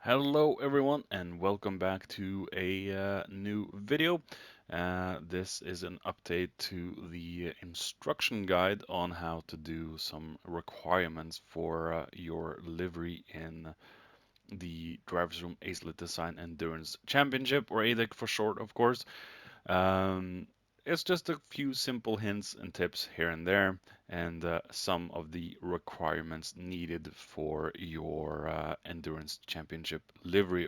Hello everyone and welcome back to a new video. This is an update to the instruction guide on how to do some requirements for your livery in the Drivers Room Acelet Design Endurance Championship, or ADEC for short, of course. Um, it's just a few simple hints and tips here and there, and some of the requirements needed for your endurance championship livery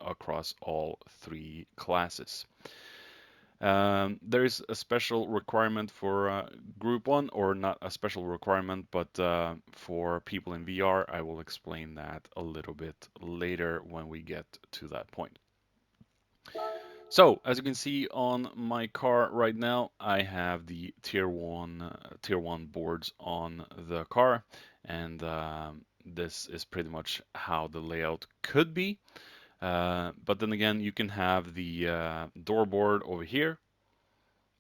across all three classes. There is a special requirement for Group 1, or not a special requirement, but for people in VR, I will explain that a little bit later when we get to that point. So, as you can see on my car right now, I have the tier 1 boards on the car, and this is pretty much how the layout could be. But then again, you can have the door board over here.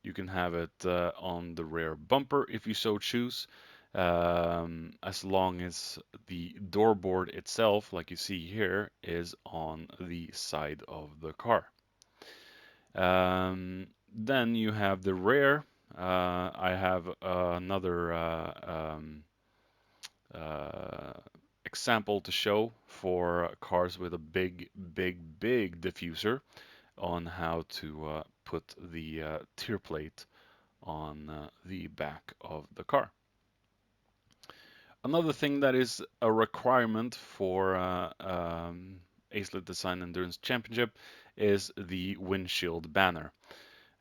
You can have it on the rear bumper if you so choose, as long as the door board itself, like you see here, is on the side of the car. Then you have the rear. I have another uh, example to show for cars with a big diffuser on how to put the tier plate on the back of the car. Another thing that is a requirement for Acelet Design Endurance Championship is the windshield banner.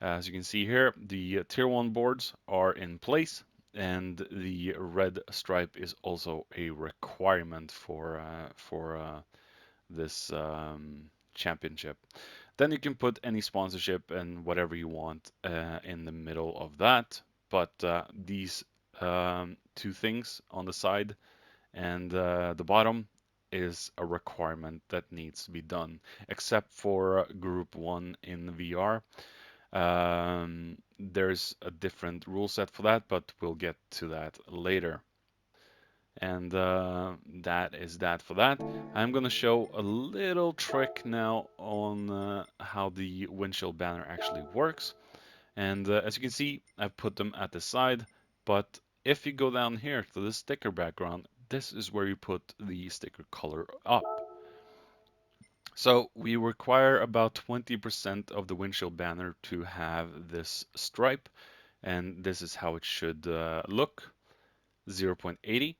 As you can see here, the tier 1 boards are in place, and the red stripe is also a requirement for this championship. Then you can put any sponsorship and whatever you want in the middle of that. But these two things on the side and the bottom is a requirement that needs to be done, except for Group 1 in VR. There's a different rule set for that, but we'll get to that later. And that is that for that. I'm going to show a little trick now on how the windshield banner actually works. And as you can see, I've put them at the side, but if you go down here to the sticker background, this is where you put the sticker color up. So we require about 20% of the windshield banner to have this stripe, and this is how it should look, 0.80,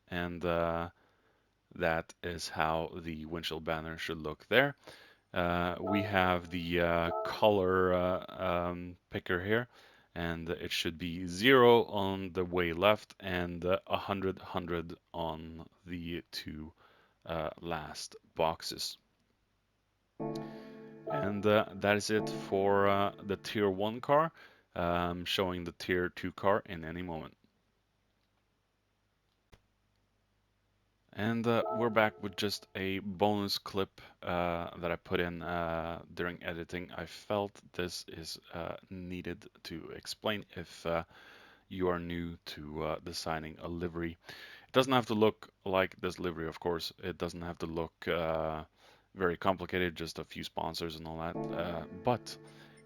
and that is how the windshield banner should look there. We have the color picker here, and it should be 0 on the way left and 100 on the two last boxes. And that is it for the tier 1 car. Showing the tier 2 car in any moment. And we're back with just a bonus clip that I put in during editing. I felt this is needed to explain if you are new to designing a livery. It doesn't have to look like this livery, of course. It doesn't have to look very complicated, just a few sponsors and all that. But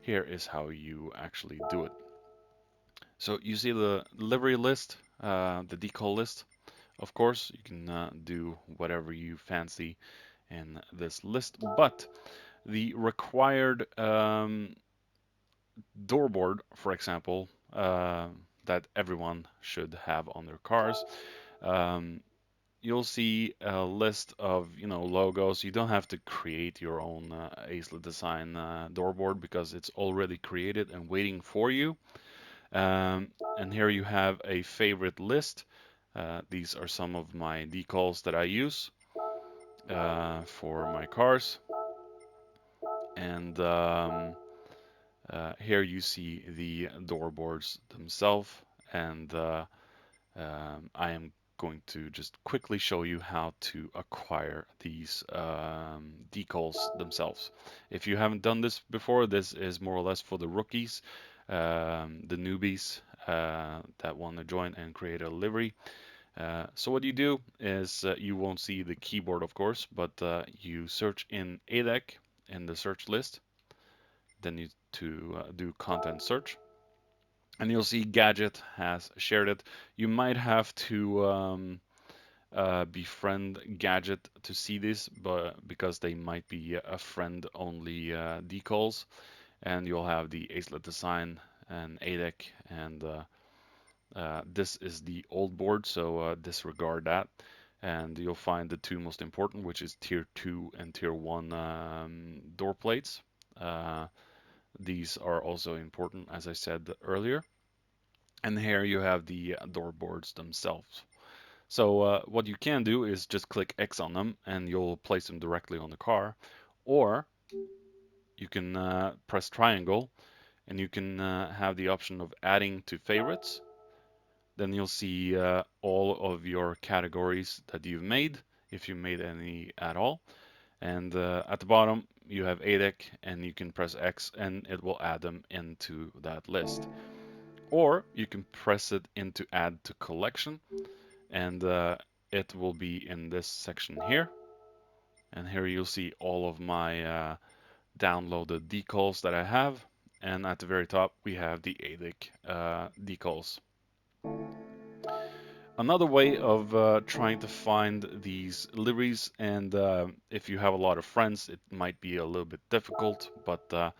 here is how you actually do it. So you see the livery list, the decal list. Of course, you can do whatever you fancy in this list, but the required doorboard, for example, that everyone should have on their cars, um, you'll see a list of logos. You don't have to create your own Acelet Design doorboard because it's already created and waiting for you. And here you have a favorite list. These are some of my decals that I use for my cars. And here you see the doorboards themselves. And I am going to just quickly show you how to acquire these decals themselves. If you haven't done this before, this is more or less for the rookies, the newbies that want to join and create a livery. So what you do is you won't see the keyboard, of course, but you search in ADEC in the search list. Then you do content search, and you'll see Gadget has shared it. You might have to befriend Gadget to see this, but because they might be a friend-only decals, and you'll have the Acelet design and ADEC, and this is the old board, so disregard that. And you'll find the two most important, which is Tier 2 and Tier 1 door plates. Uh, these are also important, as I said earlier. And here you have the door boards themselves. So what you can do is just click X on them and you'll place them directly on the car. Or you can press triangle and you can have the option of adding to favorites. Then you'll see all of your categories that you've made, if you made any at all. And at the bottom, you have ADEC, and you can press X, and it will add them into that list. Or you can press it into Add to Collection, and it will be in this section here. And here you'll see all of my downloaded decals that I have. And at the very top, we have the ADEC decals. Another way of trying to find these liveries, and if you have a lot of friends, it might be a little bit difficult, but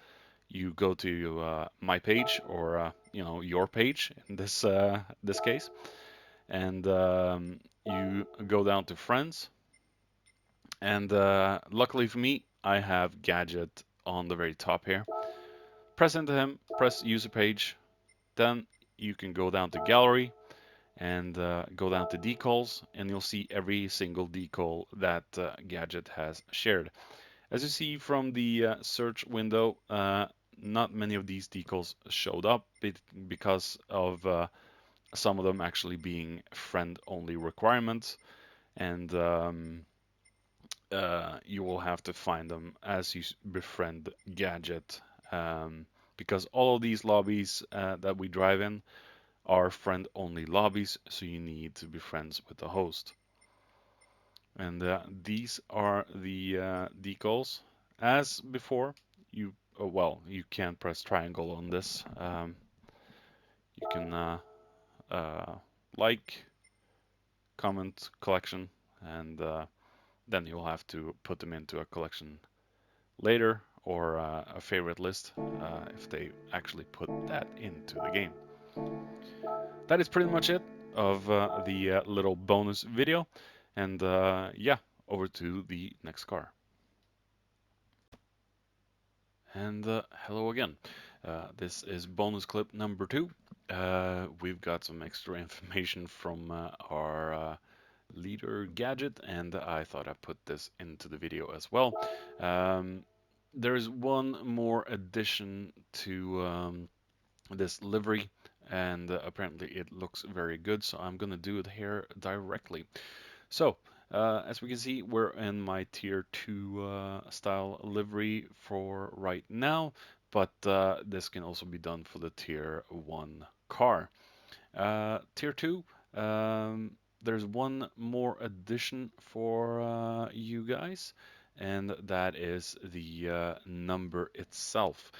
you go to my page, or your page in this case, and you go down to friends, and luckily for me, I have Gadget on the very top here. Press into him, press user page, then you can go down to gallery and go down to decals, and you'll see every single decal that Gadget has shared. As you see from the search window, not many of these decals showed up because of some of them actually being friend-only requirements, and you will have to find them as you befriend Gadget, because all of these lobbies that we drive in are friend-only lobbies, so you need to be friends with the host. And these are the decals. As before, you can press triangle on this. You can like, comment, collection, and then you'll have to put them into a collection later, or a favorite list if they actually put that into the game. That is pretty much it of the little bonus video. And yeah, over to the next car. And hello again. This is bonus clip number 2. We've got some extra information from our leader Gadget, and I thought I'd put this into the video as well. There's one more addition to this livery, and apparently it looks very good, so I'm gonna do it here directly. So as we can see, we're in my tier 2 style livery for right now, but this can also be done for the tier 1 car. Tier 2, there's one more addition for you guys, and that is the number itself.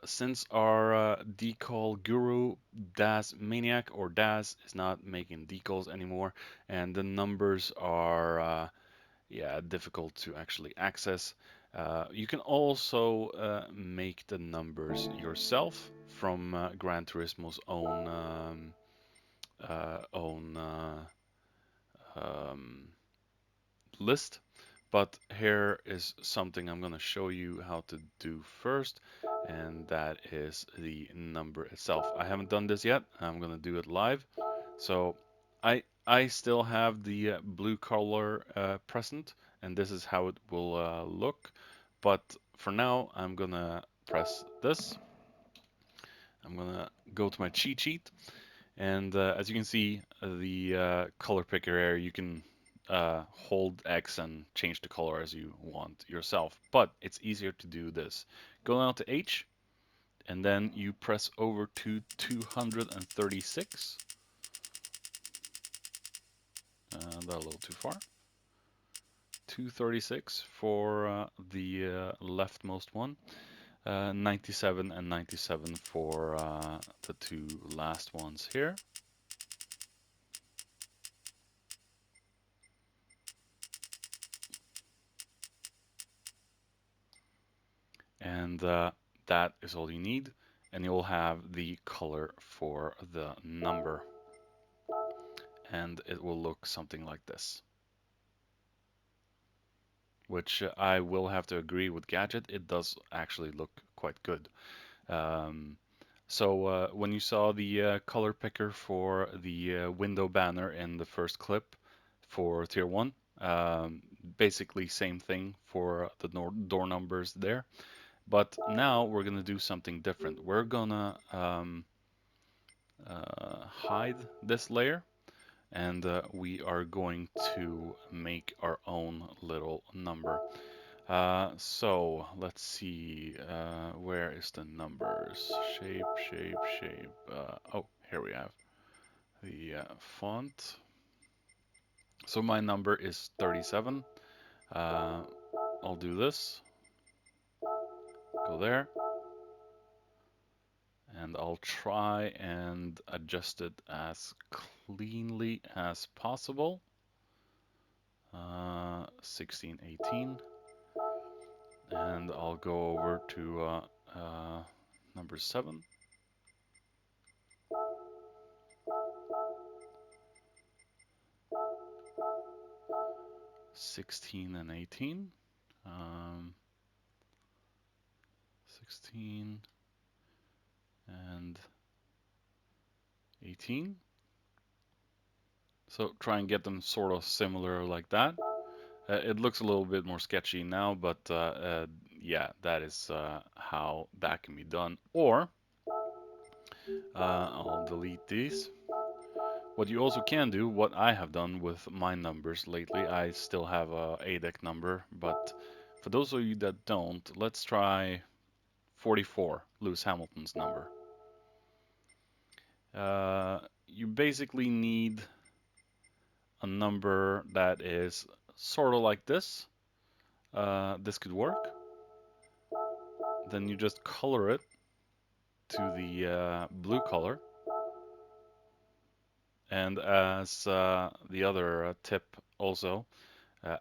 Since our decal guru Daz Maniac, or Daz, is not making decals anymore, and the numbers are yeah, difficult to actually access, you can also make the numbers yourself from Gran Turismo's own list. But here is something I'm going to show you how to do first, and that is the number itself. I haven't done this yet. I'm going to do it live. So I still have the blue color present, and this is how it will look. But for now, I'm going to press this. I'm going to go to my cheat sheet, and as you can see, the color picker here, you can hold X and change the color as you want yourself. But it's easier to do this. Go down to H, and then you press over to 236. that a little too far. 236 for the leftmost one. 97 and 97 for the two last ones here. And that is all you need. And you'll have the color for the number. And it will look something like this. Which I will have to agree with Gadget, it does actually look quite good. So when you saw the color picker for the window banner in the first clip for Tier 1, basically same thing for the door numbers there. But now we're going to do something different. We're going to hide this layer, and we are going to make our own little number. So let's see, where is the numbers? Shape, shape, shape. Oh, here we have the font. So my number is 37. I'll do this. Go there. And I'll try and adjust it as cleanly as possible. 16, 18. And I'll go over to number 7. 16 and 18. 16 and 18. So try and get them sort of similar like that. It looks a little bit more sketchy now, but yeah, that is how that can be done. Or I'll delete these. What you also can do, what I have done with my numbers lately, I still have a ADEC number, but for those of you that don't, let's try 44, Lewis Hamilton's number. You basically need a number that is sort of like this. This could work. Then you just color it to the blue color. And as the other tip also,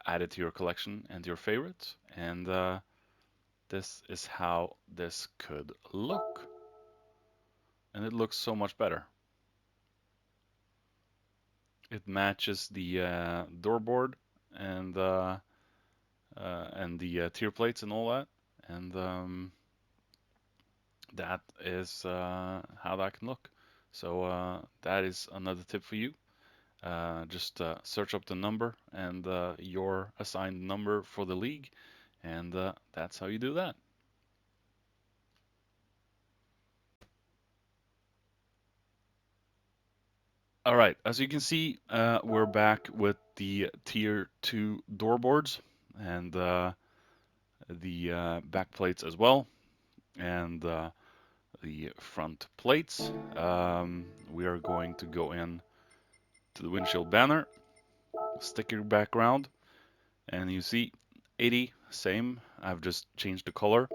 add it to your collection and your favorites. And this is how this could look. And it looks so much better. It matches the door board and the tier plates and all that. And that is how that can look. So that is another tip for you. Just search up the number and your assigned number for the league, and that's how you do that. All right, as you can see, we're back with the Tier 2 door boards and the back plates as well, and the front plates. We are going to go in to the windshield banner, sticker background, and you see 80, same. I've just changed the color.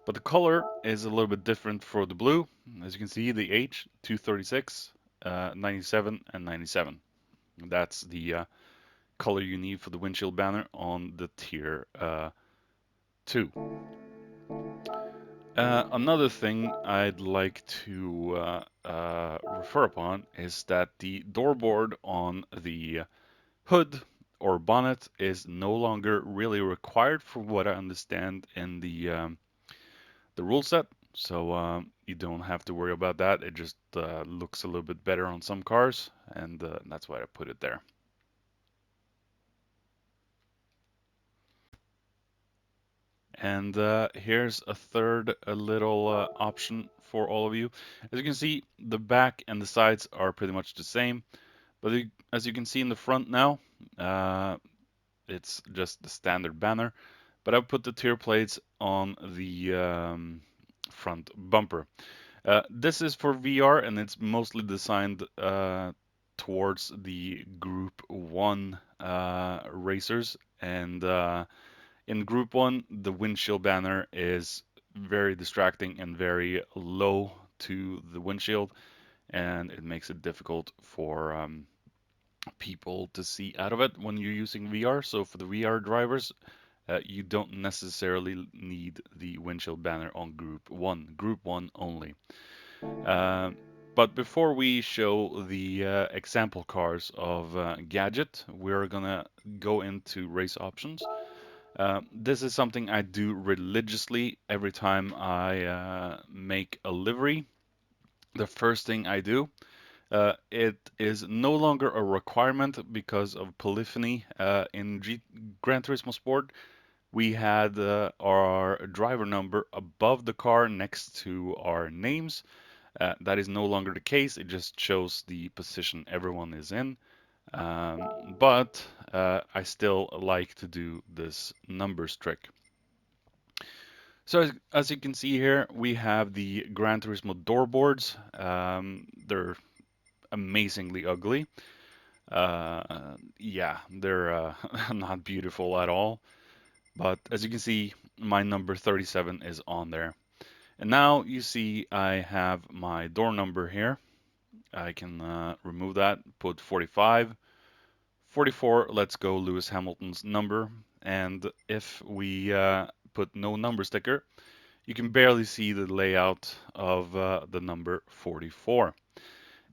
But the color is a little bit different for the blue. As you can see, the H, 236, 97, and 97. That's the color you need for the windshield banner on the Tier 2. Another thing I'd like to refer upon is that the door board on the hood or bonnet is no longer really required, from what I understand in the rule set. So you don't have to worry about that. It just looks a little bit better on some cars, and that's why I put it there. And here's a third little option for all of you. As you can see, the back and the sides are pretty much the same, but as you can see in the front now, it's just the standard banner. But I've put the tier plates on the front bumper. This is for VR, and it's mostly designed towards the Group 1 racers. And in Group 1, the windshield banner is very distracting and very low to the windshield, and it makes it difficult for people to see out of it when you're using VR. So for the VR drivers, you don't necessarily need the windshield banner on Group 1 only. Um, but before we show the example cars of Gadget, we're gonna go into race options. This is something I do religiously every time I make a livery. The first thing I do, it is no longer a requirement because of polyphony in Gran Turismo Sport. We had our driver number above the car next to our names. That is no longer the case. It just shows the position everyone is in. But I still like to do this numbers trick. So as you can see here, we have the Gran Turismo door boards. They're amazingly ugly. Yeah, they're not beautiful at all. But as you can see, my number 37 is on there. And now you see I have my door number here. I can remove that, put 45. 44, let's go Lewis Hamilton's number. And if we put no number sticker, you can barely see the layout of the number 44.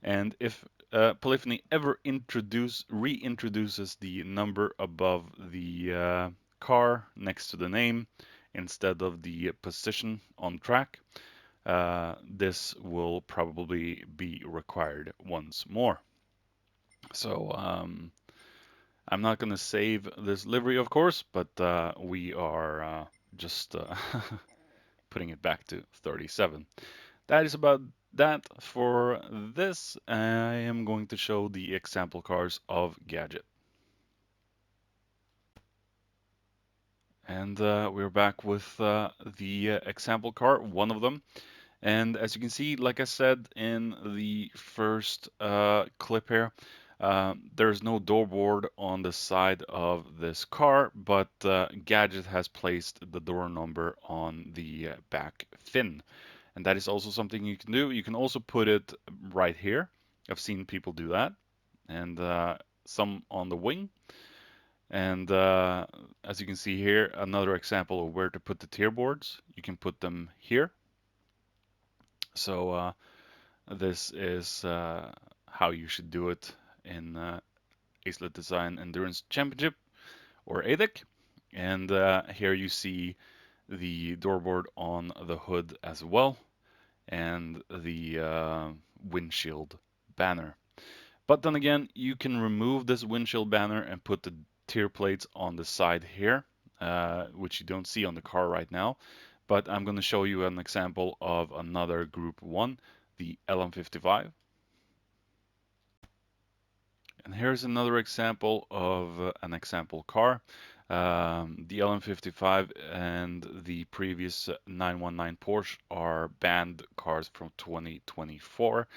And if Polyphony ever reintroduces the number above the car next to the name instead of the position on track, this will probably be required once more. So I'm not going to save this livery, of course, but we are just putting it back to 37. That is about that for this. I am going to show the example cars of Gadget. And we're back with the example car, one of them. And as you can see, like I said in the first clip here, there's no door board on the side of this car, but Gadget has placed the door number on the back fin. And that is also something you can do. You can also put it right here. I've seen people do that. And some on the wing. And as you can see here, another example of where to put the tier boards. You can put them here. So this is how you should do it in Acelet Design Endurance Championship or ADEC. And here you see the doorboard on the hood as well, and the windshield banner. But then again, you can remove this windshield banner and put the tier plates on the side here, which you don't see on the car right now. But I'm going to show you an example of another Group 1, the LM55. And here's another example of an example car. The LM55 and the previous 919 Porsche are banned cars from 2024.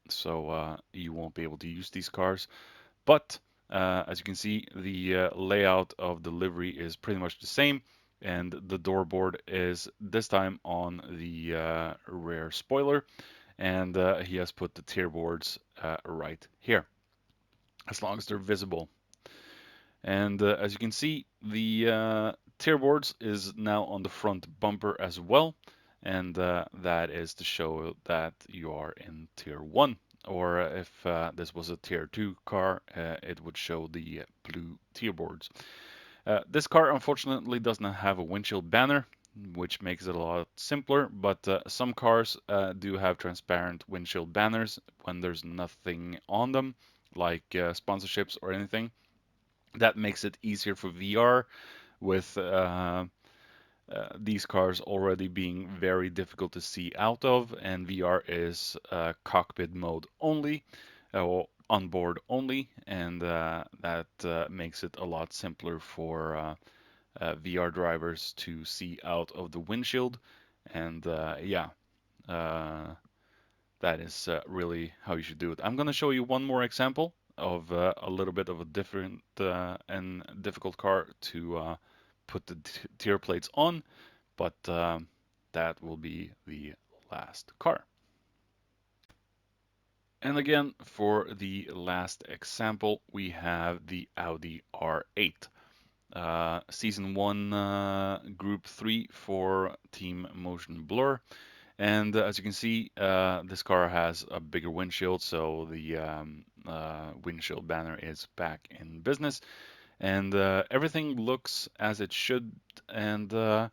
So you won't be able to use these cars. But as you can see, the layout of the livery is pretty much the same. And the door board is this time on the rear spoiler. And he has put the tier boards right here, as long as they're visible. And as you can see, the tier boards is now on the front bumper as well. And that is to show that you are in tier 1. Or if this was a tier 2 car, it would show the blue tier boards. This car unfortunately does not have a windshield banner, which makes it a lot simpler, but some cars do have transparent windshield banners when there's nothing on them, like sponsorships or anything. That makes it easier for VR, with these cars already being very difficult to see out of, and VR is cockpit mode only, or onboard only, and that makes it a lot simpler for VR drivers to see out of the windshield. And yeah, that is really how you should do it. I'm going to show you one more example of a little bit of a different and difficult car to put the tier plates on, but that will be the last car. And again, for the last example, we have the Audi R8. Season 1, Group 3 for Team Motion Blur. And as you can see, this car has a bigger windshield, so the windshield banner is back in business. And everything looks as it should, and the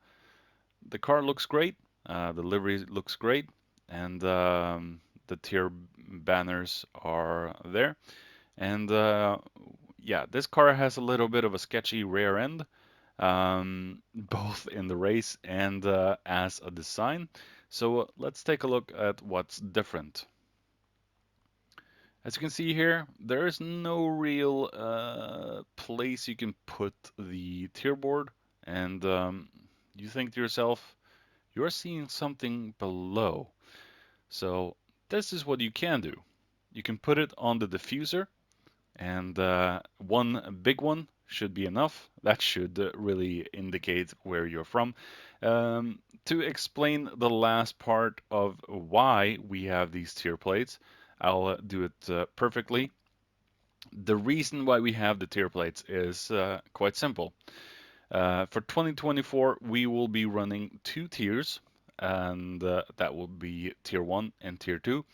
car looks great. The livery looks great, and the tier banners are there. And yeah, this car has a little bit of a sketchy rear end, both in the race and as a design. So let's take a look at what's different. As you can see here, there is no real place you can put the tier board, and you think to yourself, you're seeing something below. So this is what you can do. You can put it on the diffuser, and one big one should be enough. That should really indicate where you're from. To explain the last part of why we have these tier plates, I'll do it perfectly. The reason why we have the tier plates is quite simple. For 2024, we will be running two tiers, and that will be tier 1 and tier 2.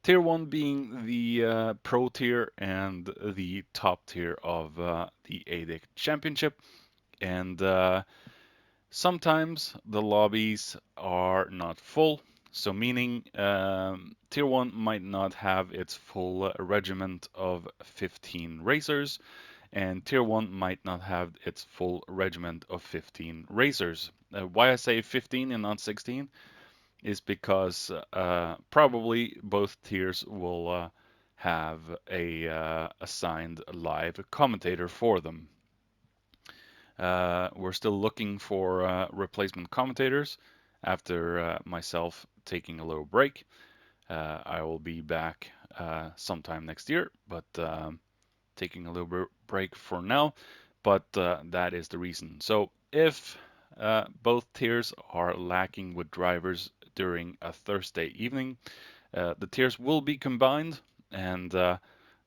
Tier 1 being the pro tier and the top tier of the ADEC championship. And sometimes the lobbies are not full, so meaning tier 1 might not have its full regiment of 15 racers, and tier 1 might not have its full regiment of 15 racers. Why I say 15 and not 16 is because probably both tiers will have a assigned live commentator for them. We're still looking for replacement commentators after myself taking a little break. I will be back sometime next year, but taking a little bit break for now. But that is the reason. So if both tiers are lacking with drivers during a Thursday evening, the tiers will be combined, and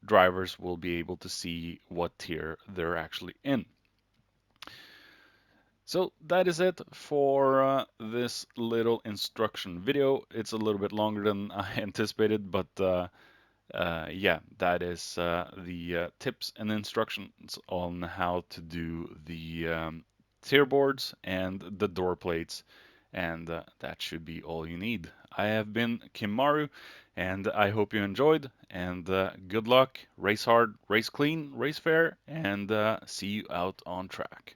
drivers will be able to see what tier they're actually in. So that is it for this little instruction video. It's a little bit longer than I anticipated, but yeah, that is the tips and instructions on how to do the tier boards and the door plates, and that should be all you need. I have been Kim Maru, and I hope you enjoyed, and good luck, race hard, race clean, race fair, and see you out on track.